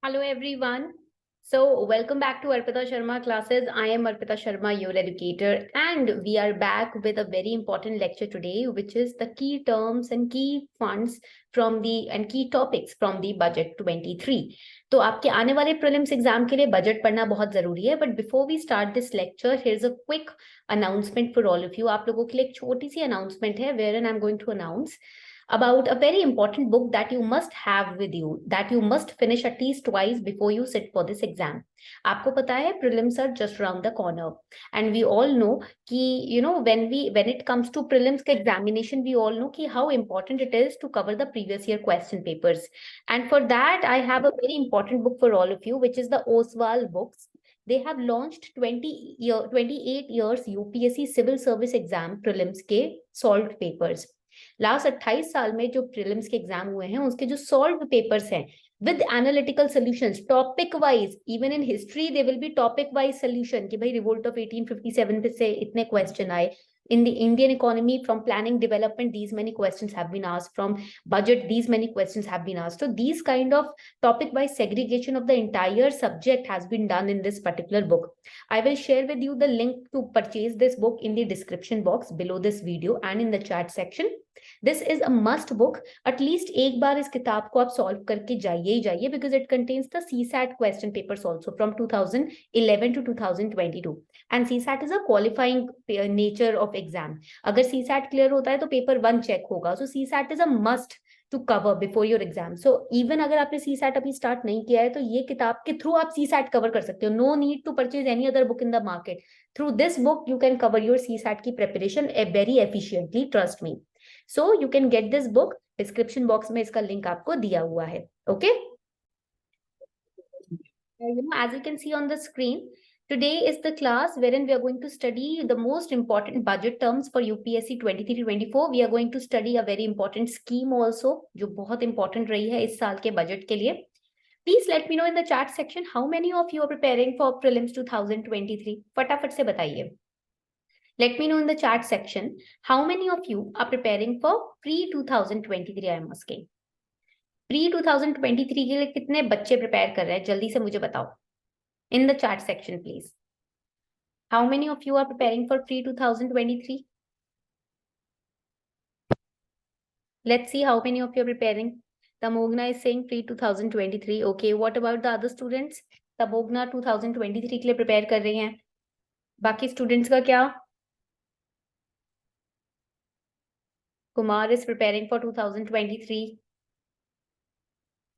Hello everyone. So welcome back to Arpita Sharma classes. I am Arpita Sharma, your educator, and we are back with a very important lecture today, which is the key terms and key funds from the and key topics from the budget 23. तो आपके आने वाले prelims exam के लिए budget पढ़ना बहुत जरूरी है. But before we start this lecture, here's a quick announcement for all of you. आप लोगों के लिए एक छोटी सी announcement है, wherein I'm going to announce about a very important book that you must have with you, that you must finish at least twice before you sit for this exam. आपको पता है prelims are just around the corner, and we all know कि when it comes to prelims के examination, we all know कि how important it is to cover the previous year question papers. And for that, I have a very important book for all of you, which is the Oswal books. They have launched 28 years UPSC civil service exam prelims के solved papers. Last 28 साल में जो prelims के exam हुए हैं उसके जो solve papers हैं with analytical solutions topic wise, even in history they will be topic wise solution कि भाई रिवोल्ट ऑफ 1857 से इतने क्वेश्चन आए. In the Indian economy, from planning development, these many questions have been asked. From budget, these many questions have been asked. So these kind of topic wise segregation of the entire subject has been done in this particular book. I will share with you the link to purchase this book in the description box below this video and in the chat section. This is a must book. At least एक बार इस किताब को आप solve करके जाइए ही जाइए, because it contains the CSAT question papers also from 2011 to 2022. And CSAT is a qualifying nature of exam. अगर CSAT clear होता है तो paper 1 check होगा. So CSAT is a must to cover before your exam. So even अगर आपने CSAT अभी start नहीं किया है तो ये किताब के through आप CSAT cover कर सकते हो. No need to purchase any other book in the market. Through this book you can cover your CSAT की preparation very efficiently. Trust me. So you can get this book. Description box में इसका link आपको दिया हुआ है. Okay. As you can see on the screen, today is the class wherein we are going to study the most important budget terms for UPSC 23-24. We are going to study a very important scheme also, जो बहुत important रही है इस साल के budget के लिए. Please let me know in the chat section how many of you are preparing for prelims 2023. फटाफट से बताइए. Let me know in the chat section how many of you are preparing for pre-2023. I am asking. Pre-2023 के लिए कितने बच्चे prepare कर रहे हैं? जल्दी से मुझे बताओ. In the chat section, please. How many of you are preparing for pre-2023? Let's see how many of you are preparing. Tamogna is saying pre-2023. Okay, what about the other students? Tamogna 2023 के लिए prepare कर रही हैं. बाकी students का क्या? Kumar is preparing for 2023.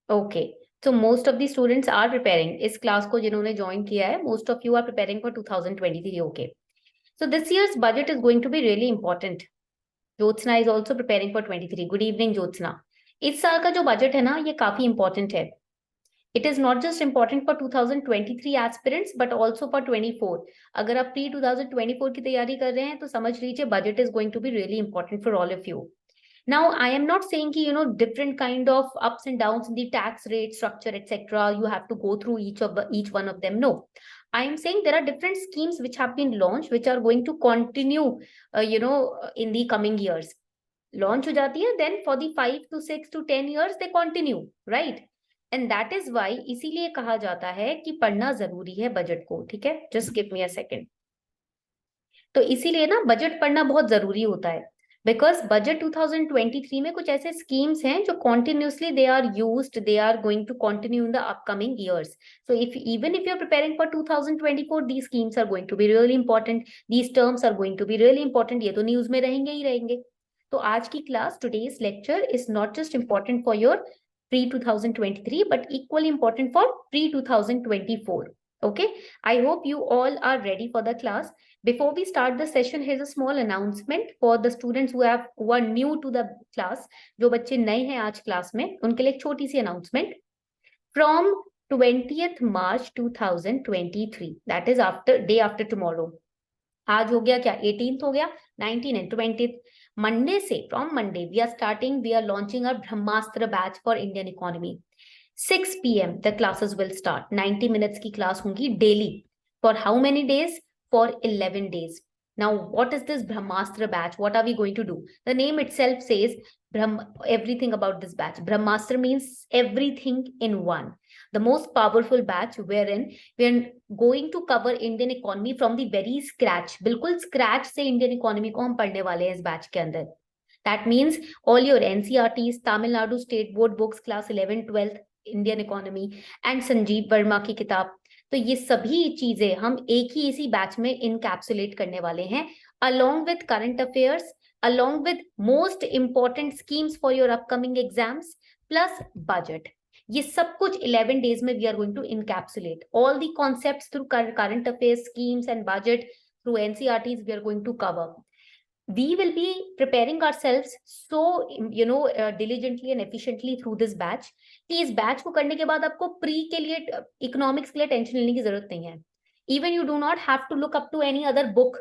Okay. So most of the students are preparing. इस class को जिन्होंने join किया है, most of you are preparing for 2023. Okay. So this year's budget is going to be really important. Jyotsna is also preparing for 23. Good evening, Jyotsna. इस साल का जो budget है ना, ये काफी important है. It is not just important for 2023 aspirants, but also for 24. अगर आप pre 2024 की तैयारी कर रहे हैं, तो समझ लीजिए budget is going to be really important for all of you. Now, I am not saying कि different kind of ups and downs in the tax rate structure, etc. You have to go through each one of them. No, I am saying there are different schemes which have been launched, which are going to continue, in the coming years. Launch हो जाती है, then for the 5 to 6 to 10 years they continue, right? And that is why इसीलिए कहा जाता है कि पढ़ना जरूरी है बजट को. ठीक है, just give me a second. तो इसीलिए ना बजट पढ़ना बहुत जरूरी होता है. Because budget 2023 में कुछ ऐसे schemes हैं जो continuously they are used, they are going to continue in the upcoming years. So even if you're preparing for 2024, these schemes are going to be really important. These terms are going to be really important. ये तो news में रहेंगे ही रहेंगे. तो आज की class, today's lecture is not just important for your pre-2023, but equally important for pre-2024. Okay, I hope you all are ready for the class. Before we start the session, here's a small announcement for the students who are new to the class. जो बच्चे नए हैं आज class में, उनके लिए एक छोटी सी announcement. From 20th March 2023, that is day after tomorrow. आज हो गया क्या? 18th हो गया, 19th and 20th. Monday से, from Monday, we are launching our Brahmastra batch for Indian economy. 6 p.m. the classes will start. 90 minutes की class होंगी daily. For how many days? For 11 days. Now, what is this Brahmastra batch? What are we going to do? The name itself says everything about this batch. Brahmastra means everything in one. The most powerful batch wherein we are going to cover Indian economy from the very scratch. बिल्कुल scratch से Indian economy को हम पढ़ने वाले हैं इस batch के अंदर. That means all your NCERTs, Tamil Nadu State Board books, class 11, 12, Indian economy and Sanjeev Verma की किताब. तो ये सभी चीजें हम एक ही इसी बैच में इनकैप्सुलेट करने वाले हैं, along with current affairs, along with most important schemes for your upcoming exams, plus budget. ये सब कुछ 11 days में we are going to encapsulate all the concepts through current affairs, schemes and budget through NCERTs we are going to cover. We will be preparing ourselves so diligently and efficiently through this batch कि इस batch को करने के बाद आपको pre के लिए economics के लिए टेंशन लेने की जरूरत नहीं है. Even you do not have to look up to any other book.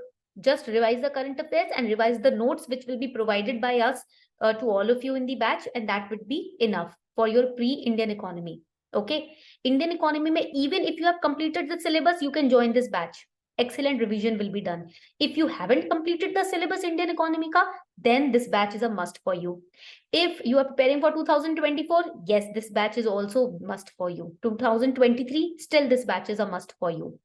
Just revise the current affairs and revise the notes which will be provided by us to all of you in the batch, and that would be enough for your pre-Indian economy. Okay, Indian economy में even if you have completed the syllabus, you can join this batch. Excellent revision will be done. If you haven't completed the syllabus Indian economy ka, then this batch is a must for you. If you are preparing for 2024, yes, this batch is also must for you. 2023, still this batch is a must for you.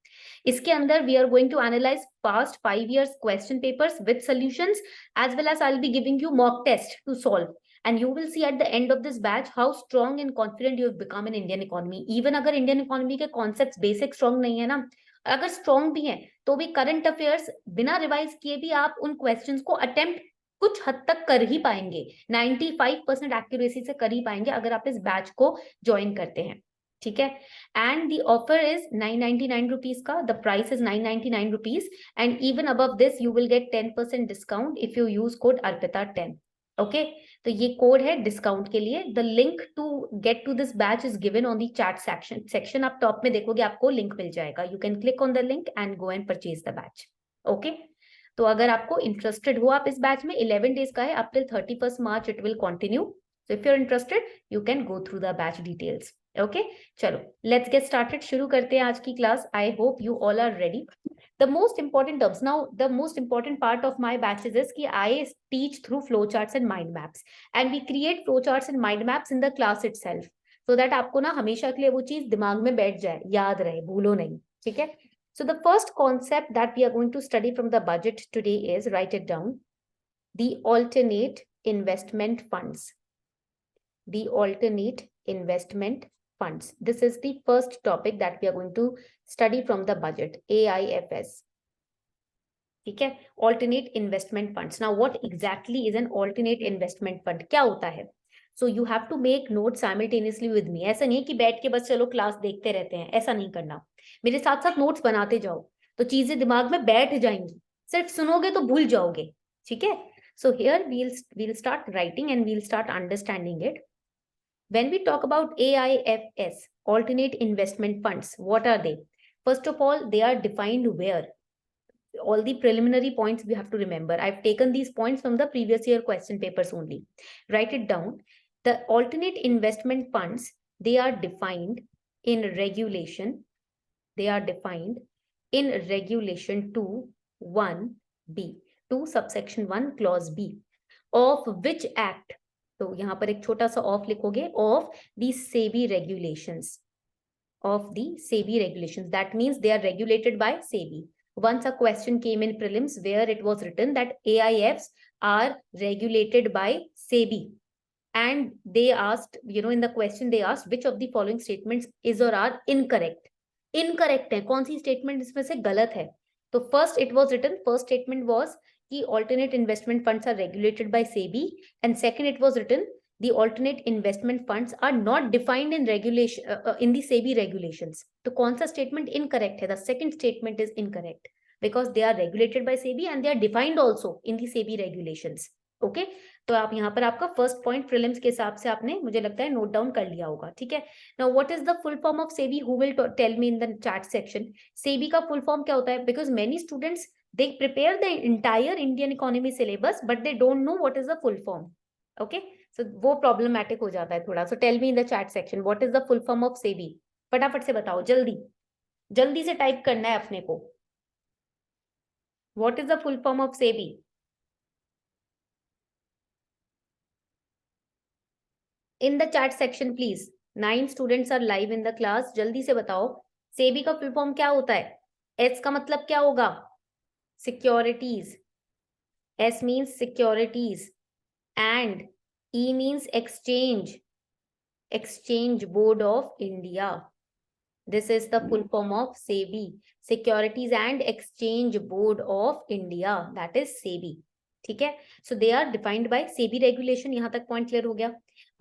इसके अंदर we are going to analyze past 5 years question papers with solutions, as well as I'll be giving you mock test to solve. And you will see at the end of this batch how strong and confident you have become in Indian economy. Even अगर Indian economy के concepts basic strong नहीं है ना, अगर strong भी हैं तो भी करंट अफेयर्स बिना रिवाइज किए भी आप उन क्वेश्चंस को अटेम्प्ट कुछ हद तक कर ही पाएंगे. 95% एक्यूरेसी से कर ही पाएंगे अगर आप इस बैच को ज्वाइन करते हैं. ठीक है. And the offer is 999 rupees का. The price is 999 rupees and even above this you will get 10% discount if you use code अर्पिता10. ओके, तो ये कोड है डिस्काउंट के लिए. The link to get to this batch is given on the chat section. आप top में देखोगे आपको लिंक मिल जाएगा. You can click on the link and go and purchase the batch. Okay, तो अगर आपको इंटरेस्टेड हो आप इस बैच में, 11 डेज का है, up till 31st March it will continue. So if you are interested you can go through the batch details. Okay, चलो लेट्स गेट स्टार्टेड. शुरू करते हैं आज की क्लास. I hope you all are ready. The most important terms. Now, the most important part of my batches is कि I teach through flowcharts and mind maps, and we create flowcharts and mind maps in the class itself, so that आपको ना हमेशा के लिए वो चीज दिमाग में बैठ जाए, याद रहे, भूलो नहीं. ठीक है. So the first concept that we are going to study from the budget today is, write it down, the alternate investment funds. The alternate investment funds. This is the first topic that we are going to study from the budget, AIFS. ठीक है. Alternate investment funds. Now, what exactly is an alternate investment fund? क्या होता है? So you have to make notes simultaneously with me. ऐसा नहीं कि बैठ के बस चलो क्लास देखते रहते हैं, ऐसा नहीं करना. मेरे साथ साथ नोट्स बनाते जाओ तो चीजें दिमाग में बैठ जाएंगी. सिर्फ सुनोगे तो भूल जाओगे. ठीक है. So here we'll start writing and we'll start understanding it. When we talk about AIFS, alternate investment funds, what are they? First of all, they are defined where? All the preliminary points we have to remember. I've taken these points from the previous year question papers only. Write it down. The alternate investment funds, they are defined in regulation. They are defined in regulation 2(1)(b), 2 subsection 1 clause B of which act? तो यहाँ पर एक छोटा सा of लिखोगे, of the SEBI regulations. Of the SEBI regulations. That means they are regulated by SEBI. Once a question came in prelims where it was written that AIFs are regulated by SEBI, and they asked, in the question they asked which of the following statements is or are incorrect. Incorrect है, कौन सी statement इसमें से गलत है? तो first it was written, first statement was कि alternate investment funds are regulated by SEBI, and second it was written the alternate investment funds are not defined in regulation in the SEBI regulations. तो कौन सा statement incorrect है? The second statement is incorrect because they are regulated by SEBI and they are defined also in the SEBI regulations. Okay, तो आप यहाँ पर आपका first point prelims के हिसाब से आपने मुझे लगता है नोट डाउन कर लिया होगा. ठीक है. Now what is the full form of SEBI? Who will tell me in the chat section? SEBI का full form क्या होता है? Because many students they prepare the entire Indian economy syllabus but they don't know what is the full form. Okay, so वो problematic हो जाता है थोड़ा. So tell me in the chat section what is the full form of SEBI? फटाफट से बताओ, जल्दी जल्दी से टाइप करना है अपने को. What is the full form of SEBI? In the chat section, please. 9 students are live in the class. जल्दी से बताओ सेबी का फुल फॉर्म क्या होता है? एस का मतलब क्या होगा? Securities. S means securities and E means exchange. Exchange Board of India. This is the full form of SEBI. Securities and Exchange Board of India. That is SEBI. ठीक है? So they are defined by SEBI regulation. यहाँ तक point clear हो गया.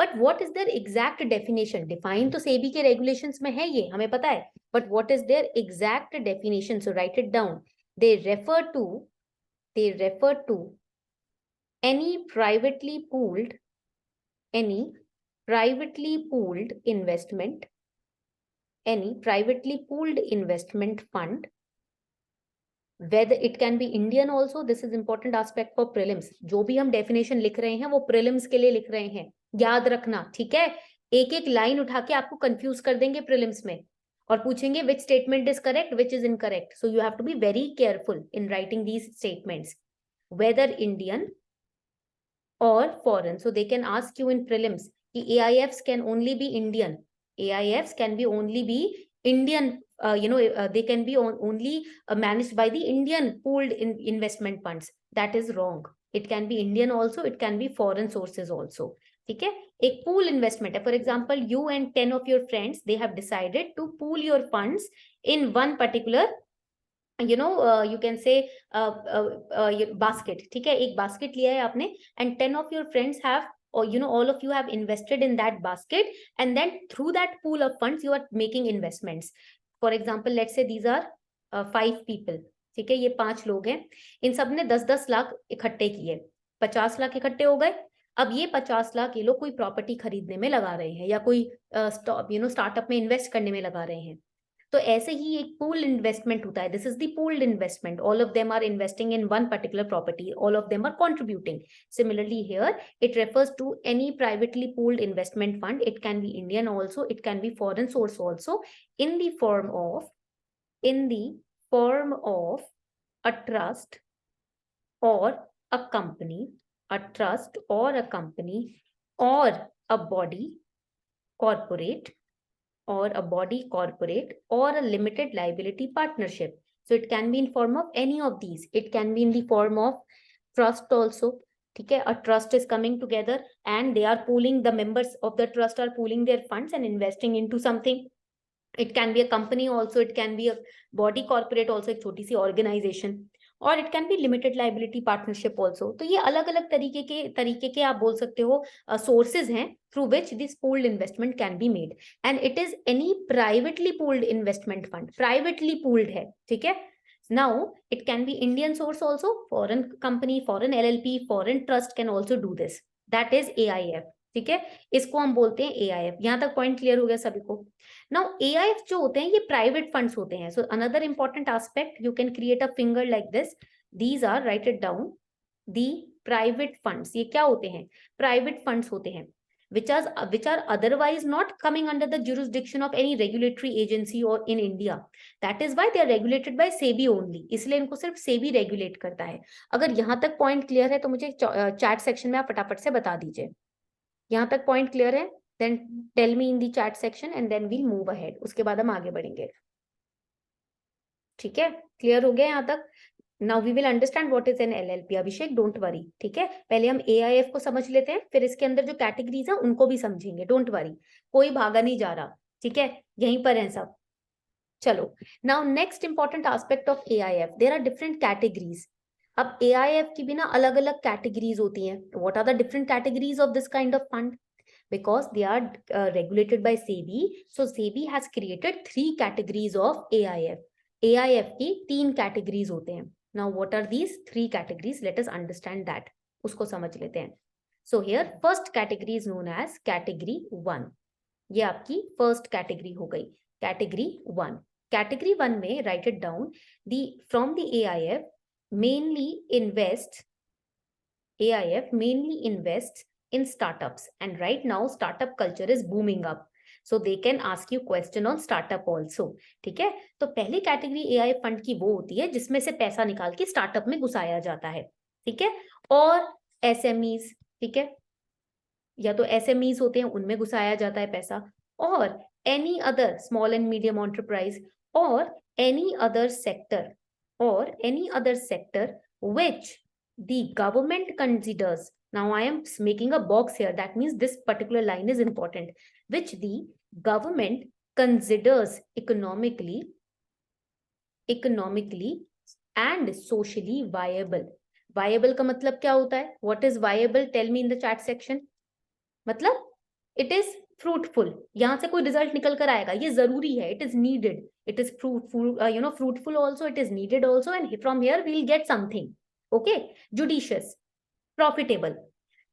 But what is their exact definition? Define तो SEBI के regulations में है ये, हमें पता है. But what is their exact definition? So write it down. They refer to any privately pooled investment, any privately pooled investment fund, whether it can be Indian also. This is important aspect for prelims. जो भी हम definition लिख रहे हैं वो prelims के लिए लिख रहे हैं, याद रखना, ठीक है? एक एक लाइन उठा के आपको कंफ्यूज कर देंगे prelims में और पूछेंगे which statement is correct, which is incorrect. So you have to be very careful in writing these statements, whether Indian or foreign. So they can ask you in prelims कि AIFs can only be Indian. AIFs can be only be Indian. They can be only managed by the Indian pooled investment funds. That is wrong. It can be Indian also. It can be foreign sources also. ठीक है? एक pool investment है. For example, you and 10 of your friends, they have decided to pool your funds in one particular you can say basket. ठीक है? एक basket लिया है आपने and 10 of your friends have, or all of you have invested in that basket, and then through that pool of funds you are making investments. For example, let's say these are 5 people. ठीक है? ये 5 लोग हैं. इन सब ने 10-10 लाख इकट्ठे किए, 50 लाख इकट्ठे हो गए. अब ये 50 लाख ये लोग कोई प्रॉपर्टी खरीदने में लगा रहे हैं या कोई स्टार्टअप में इन्वेस्ट करने में लगा रहे हैं. तो ऐसे ही एक पूल इन्वेस्टमेंट होता है. This is the pooled investment. All of them are investing in one particular property. All of them are contributing. Similarly here, it refers to any privately pooled investment fund. It can be Indian also, it can be foreign source also, in the form of a trust or a company, or a body corporate, or a limited liability partnership. So it can be in form of any of these. It can be in the form of trust also. ठीक है? A trust is coming together and they are pooling, the members of the trust are pooling their funds and investing into something. It can be a company also, it can be a body corporate also, एक छोटी सी organization, और it can be limited liability partnership also. तो ये अलग अलग तरीके के आप बोल सकते हो सोर्सेज हैं through which this pooled investment can be made. And it is any privately pooled investment fund. Privately pooled है, ठीक है? Now it can be Indian source also, foreign company, foreign LLP, foreign trust can also do this. That is AIF. ठीक है? इसको हम बोलते हैं AIF. यहां तक पॉइंट क्लियर हो गया सभी को? नाउ AIF जो होते हैं ये प्राइवेट फंड्स होते हैं. So another important aspect, you can create a finger like this. These are, right it down, the private funds. ये क्या होते हैं? प्राइवेट फंड्स होते हैं which are otherwise not coming under the jurisdiction of any regulatory agency or in India. That is why they are regulated by SEBI only. इसलिए इनको सिर्फ SEBI regulate करता है. अगर यहाँ तक पॉइंट क्लियर है तो मुझे चैट सेक्शन में आप फटाफट से बता दीजिए. यहाँ तक पॉइंट क्लियर है? then tell me in the chat section and then we'll move ahead. उसके बाद हम आगे बढ़ेंगे. ठीक है? क्लियर हो गया यहाँ तक? Now we will understand what is an LLP. Abhishek don't worry. ठीक है? पहले हम AIF को समझ लेते हैं, फिर इसके अंदर जो कैटेगरीज है उनको भी समझेंगे. डोंट वरी, कोई भागा नहीं जा रहा. ठीक है? यहीं पर है सब. चलो, now next important aspect of AIF. There are different categories. अब AIF की भी ना अलग अलग कैटेगरीज होती हैं. What are the different categories of this kind of fund? Because they are regulated by SEBI, so SEBI has created 3 categories of AIF. AIF की 3 categories होते हैं. Now what are these 3 categories? Let us understand that. उसको समझ लेते हैं. So here first category is known as category 1. ये आपकी first category हो गई. Category 1. Category 1 में write it down. From the AIF mainly invests in startups, and right now startup culture is booming up. So they can ask you question on startup also, ठीक है। तो पहली category AI fund की वो होती है जिसमें से पैसा निकाल के स्टार्टअप में घुसाया जाता है, ठीक है। और एसएमईज, ठीक है, या तो एसएमईज होते हैं उनमें घुसाया जाता है पैसा, और any other small and medium enterprise और any other sector which the government considers. Now I am making a box here, that means this particular line is important, which the government considers economically and socially viable. Viable का मतलब क्या होता है? What is viable? Tell me in the chat section. मतलब it is fruitful, यहां से कोई result निकल कर आएगा, ये जरूरी है, it is needed, it is fruitful, fruitful also, it is needed also, and from here we will get something, okay, judicious, profitable.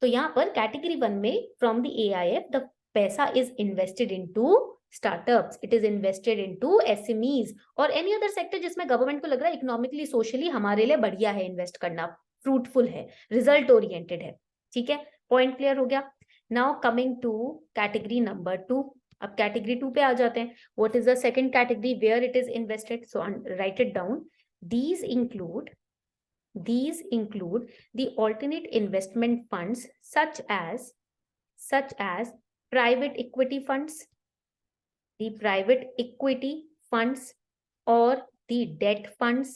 तो यहाँ पर कैटेगरी 1 में फ्रॉम द एआईएफ द पैसा is invested into startups, it is invested into SMEs और any other sector जिसमें government को लग रहा है इकोनॉमिकली सोशली हमारे लिए बढ़िया है इन्वेस्ट करना, फ्रूटफुल है, रिजल्ट ओरिएंटेड है, ठीक है। पॉइंट क्लियर हो गया। Now coming to category number 2, अब कैटेगरी 2 पे आ जाते हैं। What is the second category where it is invested? So right it down. These include the alternate investment funds such as private equity funds, the private equity funds, or the debt funds,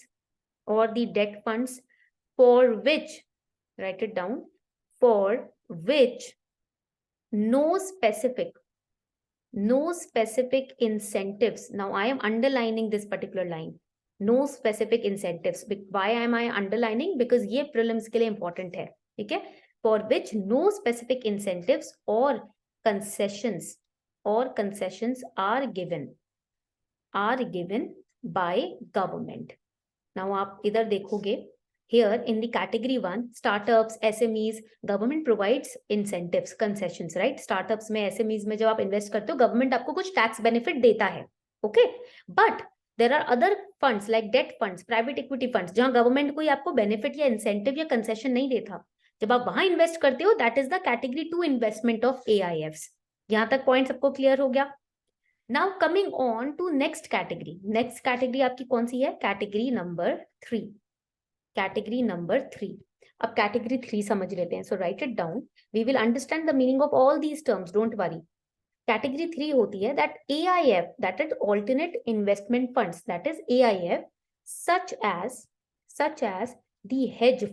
for which, write it down, for which no specific incentives. Now I am underlining this particular line, no specific incentives. Why am I underlining? Because ये prelims के लिए important है, ठीक है। For which no specific incentives or concessions are given by government. Now आप इधर देखोगे, here in the category 1 startups, SMEs, government provides incentives, concessions, right? Startups में, SMEs में जब आप invest करते हो government आपको कुछ tax benefit देता है, okay? But there are other funds like debt funds, private equity funds जहां government कोई आपको benefit या incentive या concession नहीं देता, जब आप वहां invest करते हो that is the category 2 investment of AIFs. यहां तक point सबको clear हो गया। Now coming on to next category. Next category आपकी कौन सी है? Category number 3. Category number 3. अब category 3 समझ लेते हैं. So write it down. We will understand the meaning of all these terms. Don't worry. Category 3 होती है that AIF, that is alternate investment funds, that is AIF, such as the hedge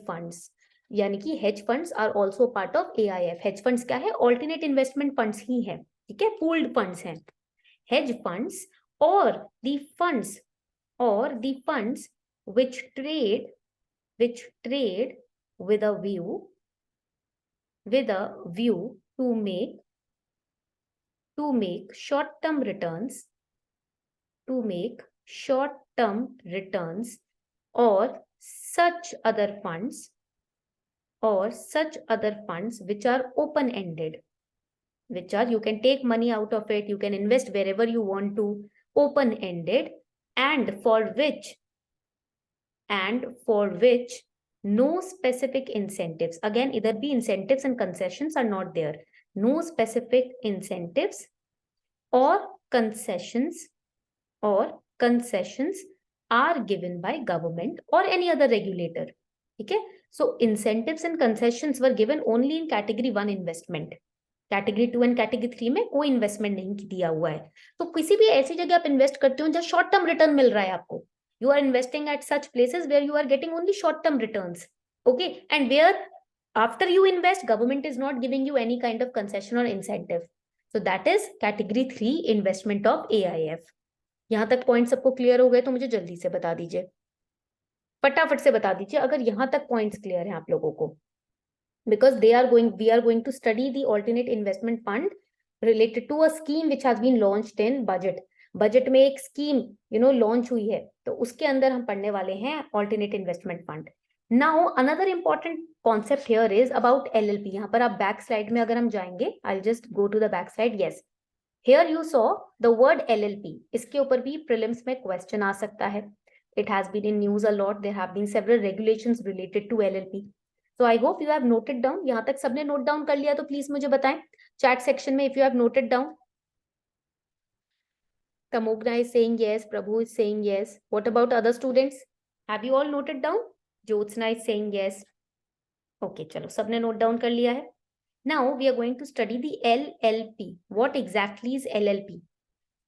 funds. यानी कि hedge funds are also part of AIF. Hedge funds क्या है? Alternate investment funds ही है, ठीक है, pooled funds हैं. Hedge funds or the funds which trade with a view to make short-term returns, or such other funds which are open-ended, which are you can take money out of it, you can invest wherever you want to, open-ended, and for which no specific incentives. Again, either be incentives and concessions are not there. No specific incentives or concessions are given by government or any other regulator. Okay, so incentives and concessions were given only in category 1 investment. Category 2 and category 3 में कोई investment नहीं दिया हुआ है। तो किसी भी ऐसी जगह आप इन्वेस्ट करते हो जहां शॉर्ट टर्म रिटर्न मिल रहा है आपको, you are investing at such places where you are getting only short term returns, okay, and where after you invest government is not giving you any kind of concession और incentive. So that is category 3 investment of AIF. यहां तक point सबको clear हो गए तो मुझे जल्दी से बता दीजिए, फटाफट से बता दीजिए अगर यहां तक पॉइंट्स क्लियर हैं आप लोगों को, because we are going to study the alternate investment fund related to a scheme which has been launched in budget में एक स्कीम लॉन्च हुई है, तो उसके अंदर हम पढ़ने वाले हैं alternate investment fund. Now another important concept here is about LLP. यहाँ पर आप बैक स्लाइड में अगर हम जाएंगे, I'll just go to the back slide. Yes, here you saw the word LLP. इसके ऊपर भी prelims में question आ सकता है. It has been in news a lot. There have been several regulations related to LLP. So I hope you have noted down. यहाँ तक सबने note down कर लिया तो प्लीज मुझे बताएं चैट सेक्शन में if you have noted down. Tamogna is saying yes. Prabhu is saying yes. What about other students? Have you all noted down? Jyotsna is saying yes. Okay, चलो सबने note down कर लिया है. Now we are going to study the LLP. What exactly is LLP?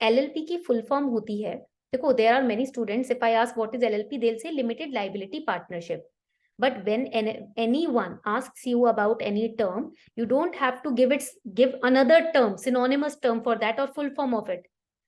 LLP की full form होती है, देखो, there are many students, if I ask what is LLP, they'll say limited liability partnership. But when anyone asks you about any term, you don't have to give another term, synonymous term for that or full form of it.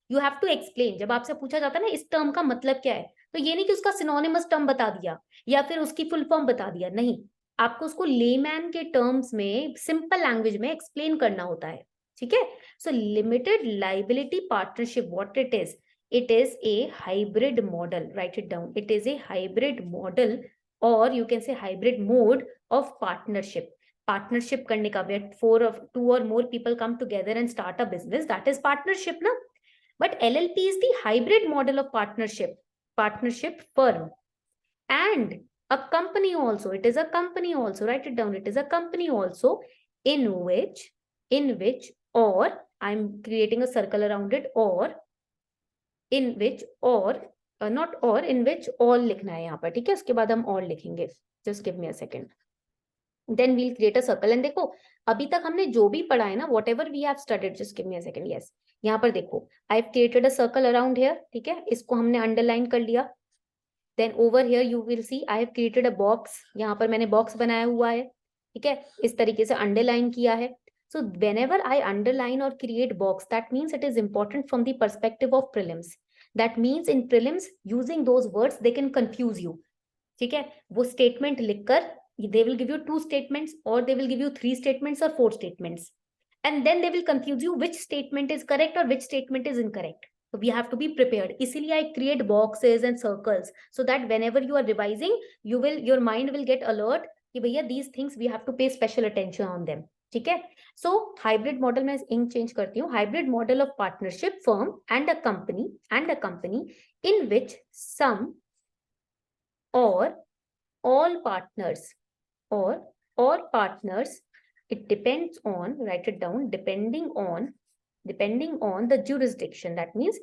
You have to explain. जब आपसे पूछा जाता है ना इस term का मतलब क्या है, तो ये नहीं कि उसका सिनोनिमस टर्म बता दिया या फिर उसकी फुल फॉर्म बता दिया, नहीं, आपको उसको लेमैन के टर्म्स में सिंपल लैंग्वेज में एक्सप्लेन करना होता है. ठीक है. So limited liability partnership, what it is a hybrid model. Write it down. It is a hybrid model और you can say hybrid mode of partnership. Partnership करने का, where 2 or more people come together and start a business, that is partnership ना. But LLP is the hybrid model of partnership firm and a company also. It is a company also. Write it down. It is a company also in which or I'm creating a circle around it, or in which or not or in which all लिखना है यहाँ पर. ठीक है. उसके बाद हम all लिखेंगे. Just give me a second. Then we'll create a circle. And देखो अभी तक हमने जो भी पढ़ा है ना, whatever we have studied, just give me a second. Yes, यहाँ पर देखो, I've created a circle around here. ठीक है. इसको हमने underline कर लिया. Then over here you will see I have created a box. यहाँ पर मैंने box बनाया हुआ है. ठीक है. इस तरीके से underline किया है. So whenever I underline or create box, that means it is important from the perspective of prelims. That means in prelims using those words they can confuse you. ठीक है. वो statement लिखकर they will give you 2 statements or they will give you 3 statements or 4 statements, and then they will confuse you which statement is correct or which statement is incorrect. So we have to be prepared. इसीलिए I create boxes and circles so that whenever you are revising, your mind will get alert कि भैया these things we have to pay special attention on them. ठीक है. So hybrid model में ink change करती हूँ. Hybrid model of partnership firm and a company in which some or all partners or partners, it depends on, write it down, depending on the jurisdiction. That means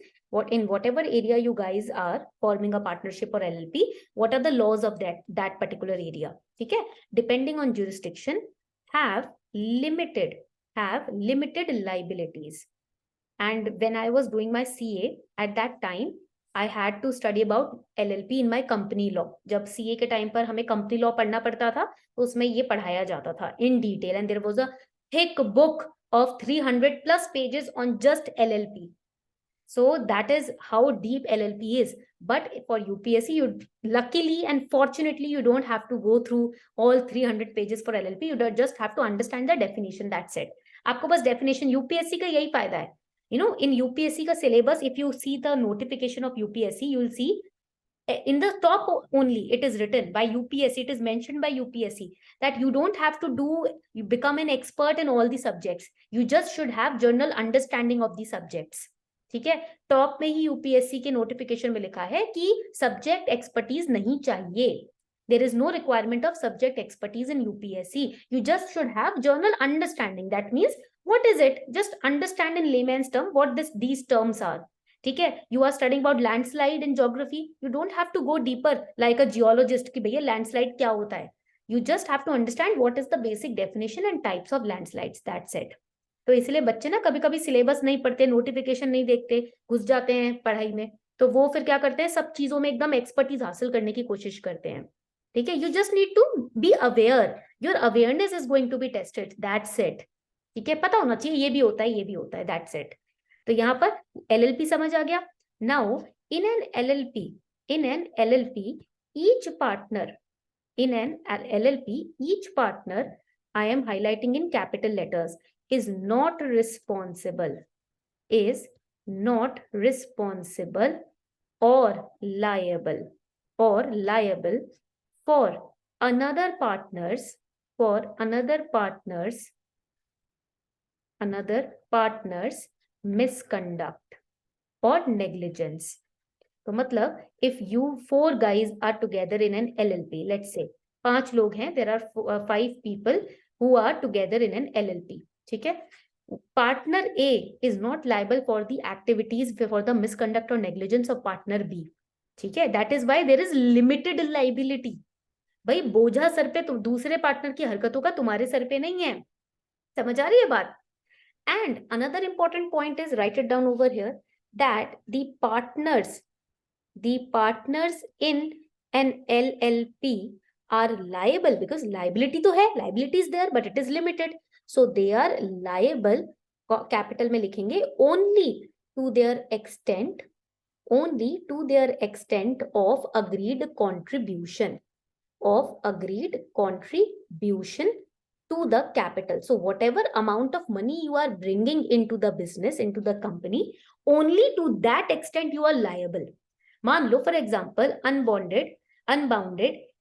in whatever area you guys are forming a partnership or LLP, what are the laws of that particular area. ठीक है. Depending on jurisdiction, have limited liabilities. And when I was doing my CA at that time, I had to study about LLP in my company law. जब CA के time पर हमें company law पढ़ना पड़ता था, तो उसमें ये पढ़ाया जाता था in detail, and there was a thick book of 300 plus pages on just LLP. So that is how deep LLP is. But for UPSC, you luckily and fortunately you don't have to go through all 300 pages for LLP. You just have to understand the definition. That's it. आपको बस definition, UPSC का यही फायदा है. You know, in UPSC का syllabus, if you see the notification of UPSC, you will see in the top only it is written by UPSC, it is mentioned by UPSC that you don't have to you become an expert in all the subjects. You just should have general understanding of the subjects. ठीक है. Top में ही UPSC के notification में लिखा है कि subject expertise नहीं चाहिए. There is no requirement of subject expertise in UPSC. You just should have general understanding. That means what is it? Just understand in layman's term what these terms are. ठीक है. You are studying about landslide in geography. You don't have to go deeper like a geologist कि भैया landslide क्या होता है. You just have to understand what is the basic definition and types of landslides. That's it. तो इसलिए बच्चे ना कभी कभी सिलेबस नहीं पढ़ते, नोटिफिकेशन नहीं देखते, घुस जाते हैं पढ़ाई में, तो वो फिर क्या करते हैं, सब चीजों में एकदम एक्सपर्टीज हासिल करने की कोशिश करते हैं. ठीक है. You just need to be aware. Your awareness is going to be tested. That's it. ठीक है. पता होना चाहिए ये भी होता है, ये भी होता है. That's it. तो यहाँ पर LLP समझ आ गया. Now in an LLP each partner I am highlighting in capital letters, is not responsible or liable for another partner's misconduct or negligence. तो मतलब if you 4 guys are together in an LLP, let's say 5 लोग हैं, there are 5 people who are together in an LLP. ठीक है, partner A is not liable for the activities for the misconduct or negligence of partner B. ठीक है, that is why there is limited liability. भाई बोझा sir पे, तुम दूसरे partner की हरकतों का तुम्हारे सर पे नहीं है, समझ आ रही है बात? And another important point is, write it down over here, that the partners in an LLP are liable, because liability तो है, liability is there but it is limited, so they are liable, capital में लिखेंगे, only to their extent of agreed contribution to the capital. So whatever amount of money you are bringing into the business, into the company, only to that extent you are liable. मान लो for example, unbounded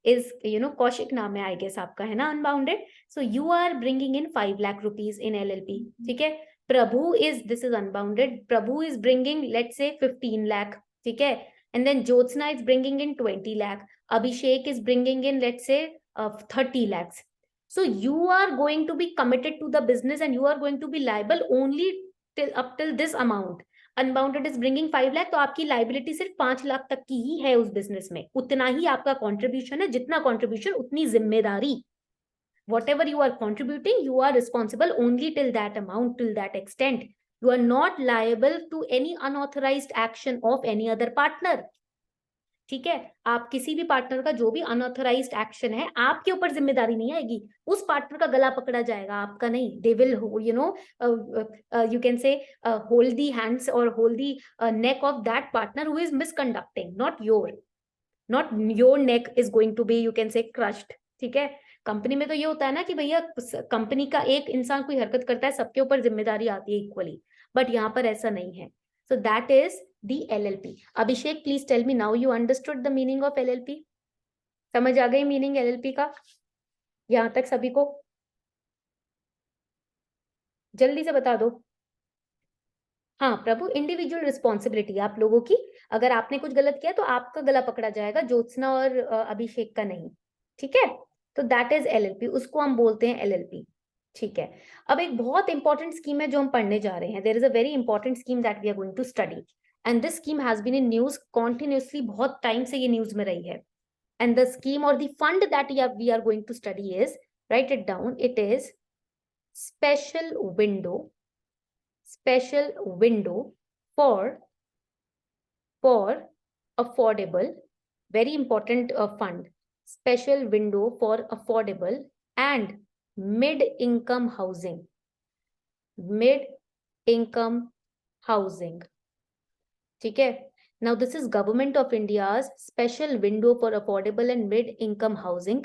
is, Kaushik नाम है I guess आपका, है ना, unbounded. So you are bringing in 5 lakh rupees in LLP. ठीक है, Prabhu this is unbounded. Prabhu is bringing, let's say 15 lakh. ठीक है, and then Jyotsna is bringing in 20 lakh. Abhishek is bringing in, let's say 30 lakhs. So you are going to be committed to the business and you are going to be liable only up till this amount. Unbounded is bringing 5 lakh, तो आपकी liability सिर्फ 5 लाख तक की ही है उस business में, उतना ही आपका कंट्रीब्यूशन है, जितना कंट्रीब्यूशन उतनी जिम्मेदारी. Whatever you are contributing, you are responsible only till that amount, till that extent. You are not liable to any unauthorized action of any other partner. ठीक है, आप किसी भी पार्टनर का जो भी अनऑथराइज्ड एक्शन है, आपके ऊपर जिम्मेदारी नहीं आएगी, उस पार्टनर का गला पकड़ा जाएगा, आपका नहीं. They will you can say hold the hands or hold the neck of that partner who is misconducting, not your neck is going to be, you can say, crushed. ठीक है, कंपनी में तो ये होता है ना कि भैया कंपनी का एक इंसान कोई हरकत करता है, सबके ऊपर जिम्मेदारी आती है इक्वली, बट यहाँ पर ऐसा नहीं है. So that is the LLP. Abhishek, please tell me now you understood the meaning of LLP. समझ आ गई मीनिंग LLP का यहां तक सभी को? जल्दी से बता दो. हाँ प्रभु, इंडिविजुअल रिस्पॉन्सिबिलिटी आप लोगों की, अगर आपने कुछ गलत किया तो आपका गला पकड़ा जाएगा, ज्योत्सना और अभिषेक का नहीं. ठीक है, तो दैट इज LLP, उसको हम बोलते हैं LLP. ठीक है, अब एक बहुत इंपॉर्टेंट स्कीम है जो हम पढ़ने जा रहे हैं. There is a very important scheme that we are going to study, and this scheme has been in news continuously, बहुत टाइम से ये न्यूज में रही है. एंड द स्कीम और the fund that we are going to study is, right it down, it is special window for affordable, very important fund, special window for affordable and mid-income housing. ठीक है, now this is Government of India's special window for affordable and mid-income housing,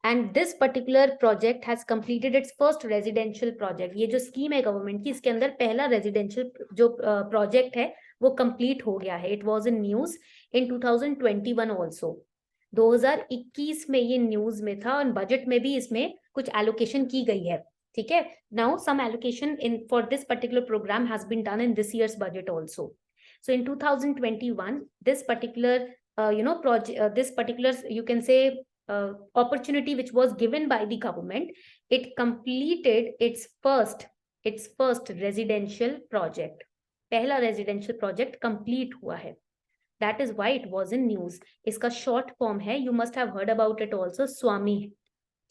and this particular project has completed its first residential project. ये जो scheme है government की, इसके अंदर पहला residential जो प्रोजेक्ट है वो कंप्लीट हो गया है. It was in news in 2021 also. 2021 में ये न्यूज में था, और बजट में भी इसमें कुछ एलोकेशन की गई है. ठीक है, now some allocation in for this particular program has been done in this year's budget also. So in 2021, this particular this particular, you can say, opportunity which was given by the government, it completed its first residential project. पहला residential project complete हुआ है. That is why it was in news. इसका short form है, you must have heard about it also, स्वामी.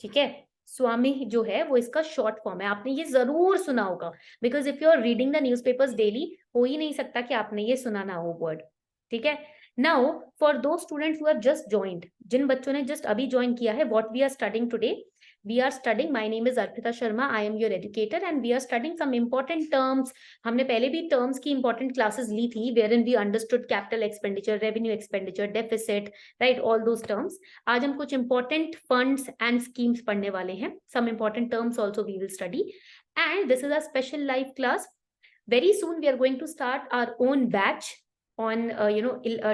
ठीक है, स्वामी जो है वो इसका शॉर्ट फॉर्म है, आपने ये जरूर सुना होगा, because if you are reading the newspapers daily, हो ही नहीं सकता कि आपने ये सुना ना हो वर्ड. ठीक है, नाउ फॉर दो students who have just joined, जिन बच्चों ने जस्ट अभी ज्वाइन किया है, what we are studying today, we are studying, my name is Arpita Sharma, I am your educator, and we are studying some important terms. हमने पहले भी terms की important classes ली थी, wherein we understood capital expenditure, revenue expenditure, deficit, right, all those terms. आज हम कुछ important funds and schemes पढ़ने वाले हैं. Some important terms also we will study, and this is a special live class. Very soon we are going to start our own batch on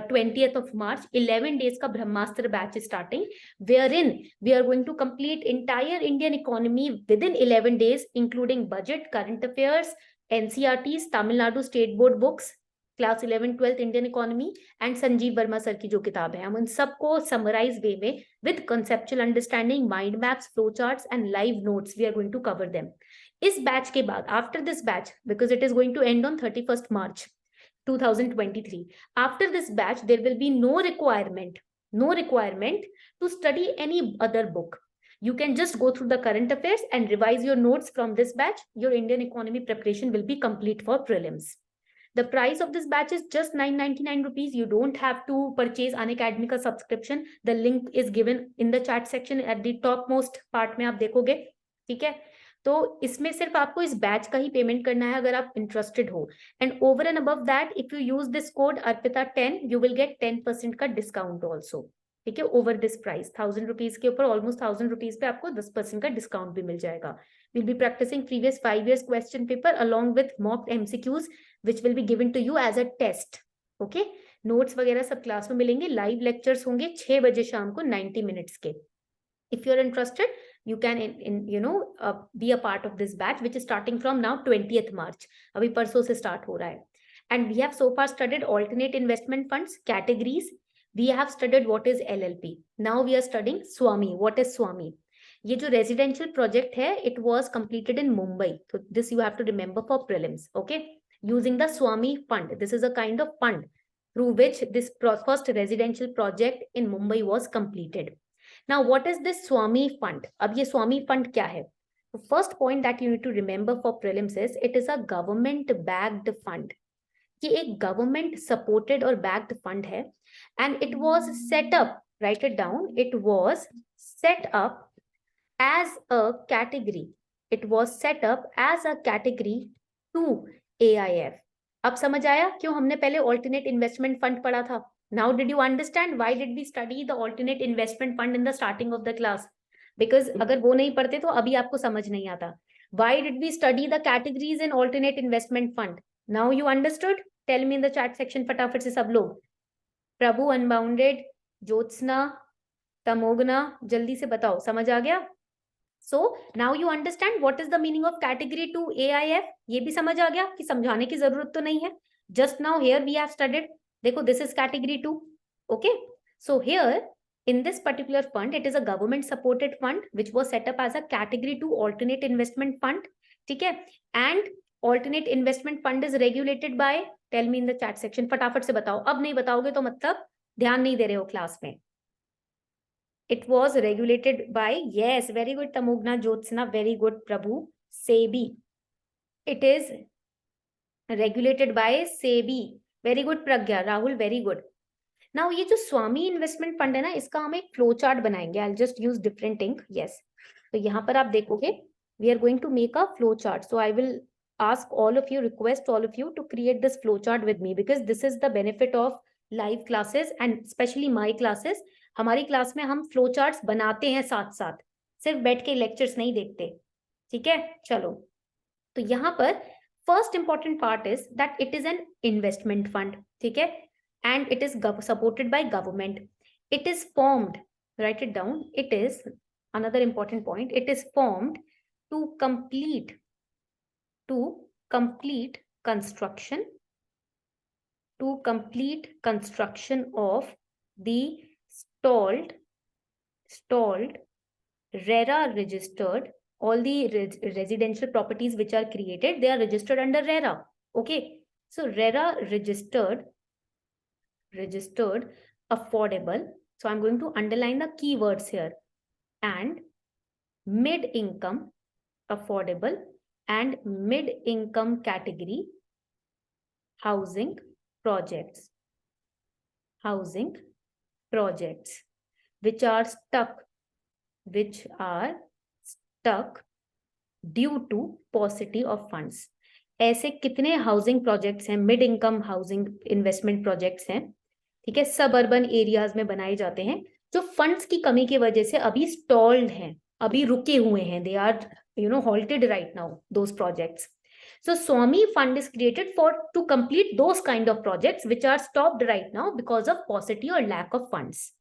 20th of March. 11 days का ब्रह्मास्त्र batch is starting, wherein we are going to complete entire Indian economy within 11 days, including budget, current affairs, NCERTs, Tamil Nadu state board books. Class 11 12 Indian economy and Sanjeev Verma sir की जो किताब है, हम उन सबको summarise वे में with conceptual understanding, mind maps, flow charts and live notes we are going to cover them. इस बैच के बाद, after this batch, because it is going to end on 31st March 2023, after this batch there will be no requirement to study any other book. You can just go through the current affairs and revise your notes from this batch. Your Indian economy preparation will be complete for prelims. The price of this batch is just 999 rupees. You don't have to purchase Unacademy का subscription. The link is given in the chat section at the topmost part में आप देखोगे, ठीक है. तो इसमें सिर्फ आपको इस बैच का ही पेमेंट करना है अगर आप इंटरेस्टेड हो. And over and above that, if you use this code अर्पिता10, यू विल गेट 10% का डिस्काउंट ऑल्सो, ठीक है, ओवर दिस प्राइस. 1000 रुपीज के ऊपर ऑलमोस्ट 1000 रुपीज पे आपको 10% का डिस्काउंट भी मिल जाएगा. Will be practising previous 5 years question paper along with mock MCQs which will be given to you as a test. Okay, notes वगैरह सब क्लास में मिलेंगे. लाइव लेक्चर्स होंगे 6 बजे शाम को 90 मिनट्स के. If you're interested, you can be a part of this batch which is starting from now 20th March. अभी परसों से start हो रहा है. And we have so far studied alternate investment funds categories. We have studied what is LLP. Now we are studying Swami. What is Swami? ये जो residential project है, it was completed in Mumbai. So this you have to remember for prelims. Okay, using the Swami fund. This is a kind of fund through which this first residential project in Mumbai was completed. Now, what is this Swami fund? अब ये Swami fund क्या है? The first point that you need to remember for prelims is it is a government backed fund. ये एक government supported और backed fund है, and it was set up, write it down, it was set up as a category. It was set up as a category to AIF. अब समझ आया क्यों हमने पहले alternate investment fund पढ़ा था? Now did you understand why did we study the alternate investment fund in the starting of the class? Because अगर वो नहीं पढ़ते तो अभी आपको समझ नहीं आता. Why did we study the categories in alternate investment fund? Now you understood? Tell me in the chat section फटाफट से सब लोग. प्रभु, अनबाउंडेड, ज्योत्सना, तमोगना, जल्दी से बताओ, समझ आ गया? So now you understand what is the meaning of category to AIF. ये भी समझ आ गया कि समझाने की जरूरत तो नहीं है. Just now here we have studied. देखो, this is category 2. Okay, so here in this particular fund, it is a government supported fund which was set up as a category 2 alternate investment fund. ठीक है, and alternate investment fund is regulated by, tell me in the chat section, फटाफट से बताओ. अब नहीं बताओगे तो मतलब ध्यान नहीं दे रहे हो क्लास में. It was regulated by, yes, very good Tamogna, Jyotsna, very good Prabhu, SEBI. It is regulated by SEBI. Very good Pragya, Rahul, very good. Now ये जो स्वामी इन्वेस्टमेंट फंड है ना, इसका हम एक फ्लो चार्ट बनाएंगे. I just use different ink. Yes, तो यहाँ पर आप देखोगे we are going to make a flow chart. So I will ask all of you, request all of you to create this flow chart with me, because this is the benefit of live classes and especially my classes. हमारी class में हम flow charts बनाते हैं साथ साथ, सिर्फ बैठ के लेक्चर्स नहीं देखते. ठीक है, चलो. तो यहाँ पर first important part is that it is an investment fund, ठीक है, and it is supported by government. It is formed, write it down, it is another important point, it is formed to complete construction of the stalled RERA registered. All the residential properties which are created, they are registered under RERA. Okay, so RERA registered affordable. So I'm going to underline the keywords here. And mid-income affordable and mid-income category housing projects which are stuck due to paucity of funds. ऐसे कितने housing projects हैं, mid income housing investment projects हैं, ठीक है, सब urban areas में बनाए जाते हैं, जो फंड्स की कमी की वजह से अभी स्टॉल्ड हैं, अभी रुके हुए हैं. They are halted right now, those projects. So Swami fund is created to complete those kind of projects which are stopped right now because of paucity or lack of funds.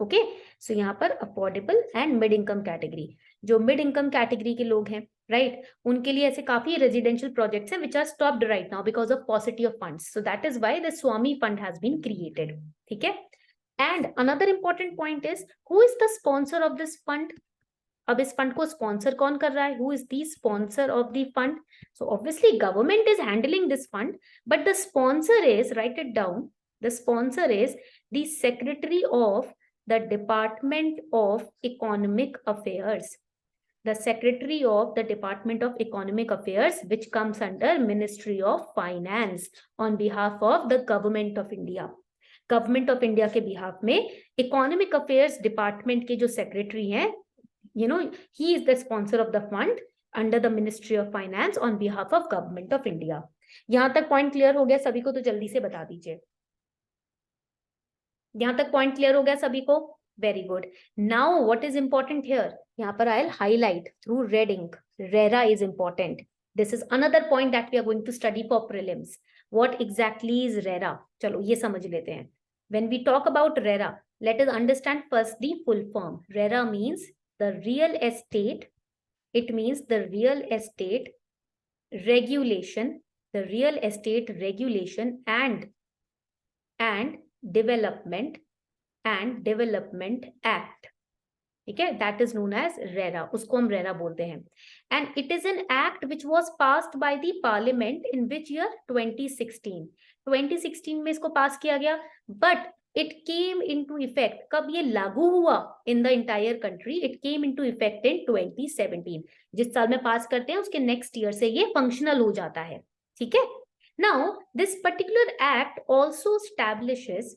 Okay, so यहाँ पर affordable and mid income category, जो mid income category के लोग हैं right उनके लिए ऐसे काफी रेजिडेंशियल प्रोजेक्ट्स हैं which are stopped right now because of paucity of funds, so that is why the स्वामी फंड हैज बीन क्रिएटेड, ठीक है। And another important point is who is the sponsor of this fund. अब इस fund को sponsor कौन कर रहा है, who is the sponsor of the fund. So obviously government is handling this fund, but the sponsor is, right it down, the sponsor is the secretary of the department of economic affairs, the Secretary of the Department of Economic Affairs, which comes under Ministry of Finance on behalf of the Government of India. Government of India के behalf में Economic Affairs Department के जो Secretary हैं, you know, he is the sponsor of the fund under the Ministry of Finance on behalf of Government of India. यहाँ तक point clear हो गया सभी को, तो जल्दी से बता दीजिए। यहाँ तक point clear हो गया सभी को? Very good. Now what is important here? यहाँ पर I'll highlight through red ink. RERA is important. This is another point that we are going to study for prelims. What exactly is RERA? चलो ये समझ लेते हैं. When we talk about RERA, let us understand first the full form. RERA means the real estate. It means the real estate regulation, the real estate regulation and development Act. ठीक है, that is known as RERA. उसको हम RERA बोलते हैं. And it is an act which was passed by the parliament in which year? 2016. 2016 में इसको पास किया गया, but it came into effect. कब ये लागू हुआ in the entire country? It came into effect in 2017. जिस साल में पास करते हैं उसके next year से ये functional हो जाता है. ठीक है? Now this particular act also establishes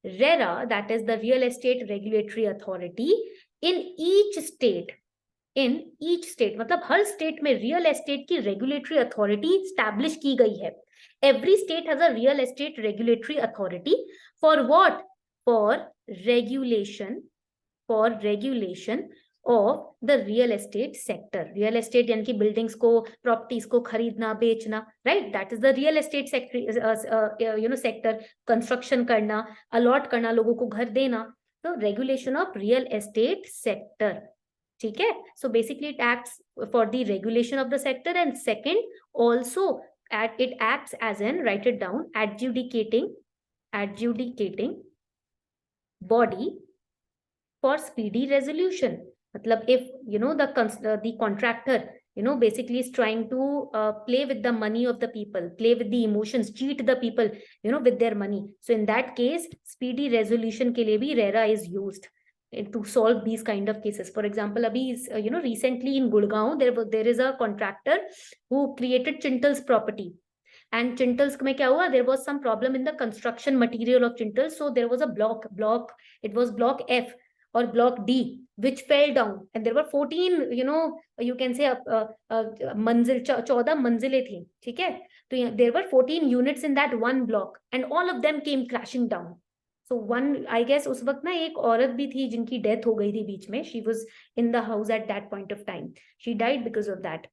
RERA, that is the Real Estate Regulatory Authority, in each state. मतलब हर स्टेट में रियल एस्टेट की रेगुलेटरी अथॉरिटी स्टैब्लिश की गई है. Every state has a real estate regulatory authority for what? For regulation of the real estate sector. Real estate यानी कि buildings को, properties को खरीदना, बेचना, right? That is the real estate sector, sector. Construction करना, allot करना, लोगों को घर देना. So regulation of real estate sector. ठीक है? So basically it acts for the regulation of the sector, and second also it acts as an, write it down, adjudicating body for speedy resolution. मतलब if the contractor basically is trying to play with the money of the people, play with the emotions, cheat the people with their money, so in that case speedy resolution के लिए भी RERA is used to solve these kind of cases. For example, abhi recently in Gurgaon there is a contractor who created Chintals property, and Chintals में क्या हुआ? There was some problem in the construction material of Chintals, so there was a block, it was block F or block D, which fell down, and there were 14 you can say मंजिल 14 मंजिलें थी. ठीक है, तो there were 14 units in that one block, and all of them came crashing down. So one, I guess उस वक्त ना एक औरत भी थी जिनकी डेथ हो गई थी बीच में. She was in the house at that point of time. She died because of that.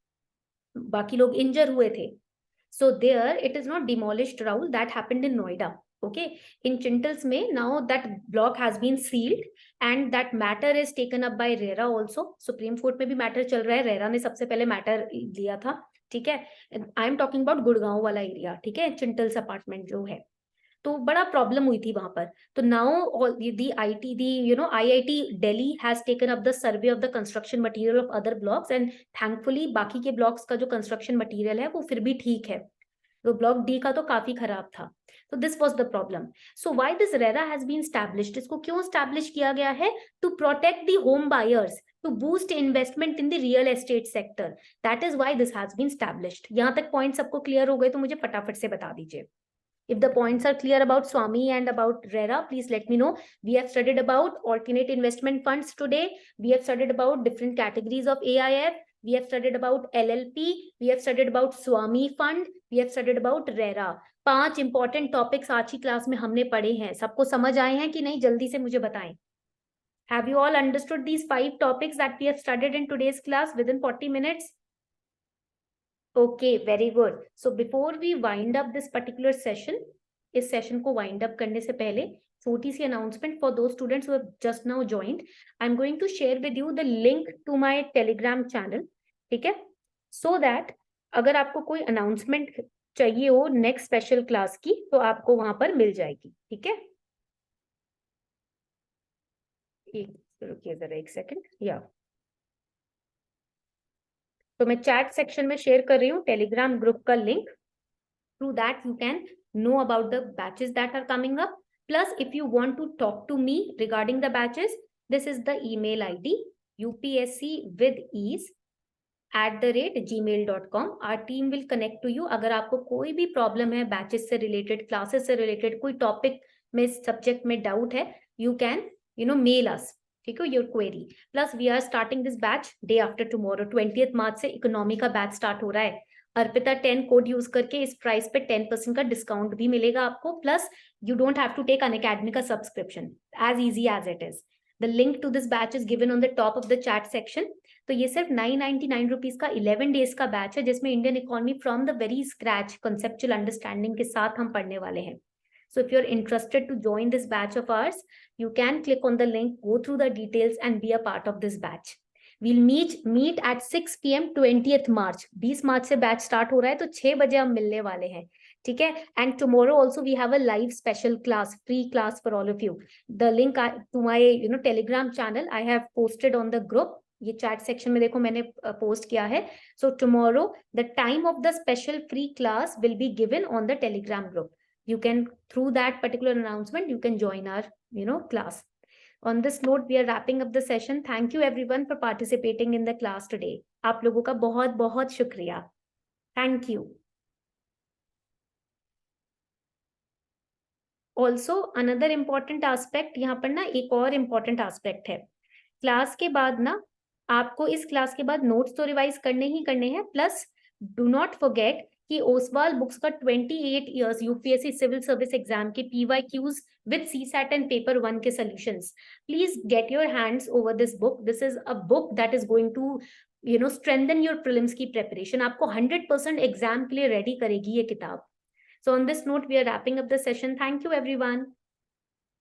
बाकी लोग इंजर हुए थे. So there it is not demolished, Rahul. That happened in Noida. Okay, in Chintals में now that block has been sealed and that matter is taken up by RERA also. Supreme Court में भी matter चल रहा है. RERA ने सबसे पहले matter लिया था. ठीक है, I am talking about Gurgaon वाला area. ठीक है, Chintals apartment जो है, तो बड़ा प्रॉब्लम हुई थी वहां पर. तो now the IIT Delhi has taken up the survey of the construction material of other blocks, and thankfully बाकी के blocks का जो construction material है वो फिर भी ठीक है. तो ब्लॉक डी का तो काफी खराब था. तो this was the problem. So why this RERA has been established? इसको क्यों एस्टैब्लिश किया गया है? To protect the home buyers, to boost investment in the real estate sector. That is why this has been established. यहां तक point सबको clear हो गए तो मुझे फटाफट से बता दीजिए. If the points are clear about Swami and about RERA, please let me know. We have studied about alternate investment funds today. We have studied about different categories of AIF. We have studied about LLP. We have studied about Swami fund. We have studied about RERA. 5 important topics आज की class में हमने पढ़े हैं. सबको समझ आए हैं कि नहीं? जल्दी से मुझे बताएं. Have you all understood these 5 topics that we have studied in today's class within 40 minutes? Okay, very good. So before we wind up this particular session, इस सेशन को वाइंड अप करने से पहले छोटी सी announcement for those students who have just now joined. I'm going to share with you the link to my Telegram channel. ठीक है, so that अगर आपको कोई announcement चाहिए हो नेक्स्ट स्पेशल क्लास की तो आपको वहां पर मिल जाएगी. ठीक है, रुकिए जरा एक सेकंड. या तो मैं चैट सेक्शन में शेयर कर रही हूँ टेलीग्राम ग्रुप का link. Through that you can know about the batches that are coming up. Plus, if you want to talk to me regarding the batches, this is the email ID upscwithEase@gmail.com. Our team will connect to you. अगर आपको कोई भी problem है batches से related, classes से related, कोई topic में subject में डाउट है, you can mail us. ठीक है, your query. Plus we are starting this batch day after tomorrow. 20th मार्च से इकोनॉमी का बैच स्टार्ट हो रहा है. अर्पिता 10 कोड यूज करके इस प्राइस पे 10% का डिस्काउंट भी मिलेगा आपको. Plus you don't have to take Unacademy का subscription. As easy as it is. The link to this batch is given on the top of the chat section. तो ये सिर्फ 999 रुपीज का 11 डेज का बैच है जिसमें Indian economy from the very scratch conceptual understanding के साथ हम पढ़ने वाले हैं. So if you're interested to join this batch of ours, you can click on the link, go through the details and be a part of this batch. We'll meet at 6 p.m. 20th March. 20 मार्च से batch start हो रहा है तो 6 बजे हम मिलने वाले हैं. ठीक है, and tomorrow also we have a live special class, free class for all of you. The link to my Telegram channel I have posted on the group. ये चैट सेक्शन में देखो मैंने पोस्ट किया है. So tomorrow the time of the special free class will be given on the Telegram group. You can, through that particular announcement, you can join our class. On this note, we are wrapping up the session. Thank you everyone for participating in the class today. आप लोगों का बहुत बहुत शुक्रिया. Thank you. Also, another important aspect, यहाँ पर ना एक और important aspect है. क्लास के बाद ना आपको इस क्लास के बाद नोट्स तो रिवाइज करने ही करने हैं. प्लस डू नॉट फॉरगेट कि ओसवाल बुक्स का 28 years UPSC civil service exam के PYQs with CSAT and paper 1 के solutions. Please get your hands over this book. This is a book that is going to strengthen your prelims की preparation. आपको 100% exam के लिए ready करेगी ये किताब. So on this note we are wrapping up the session. Thank you everyone.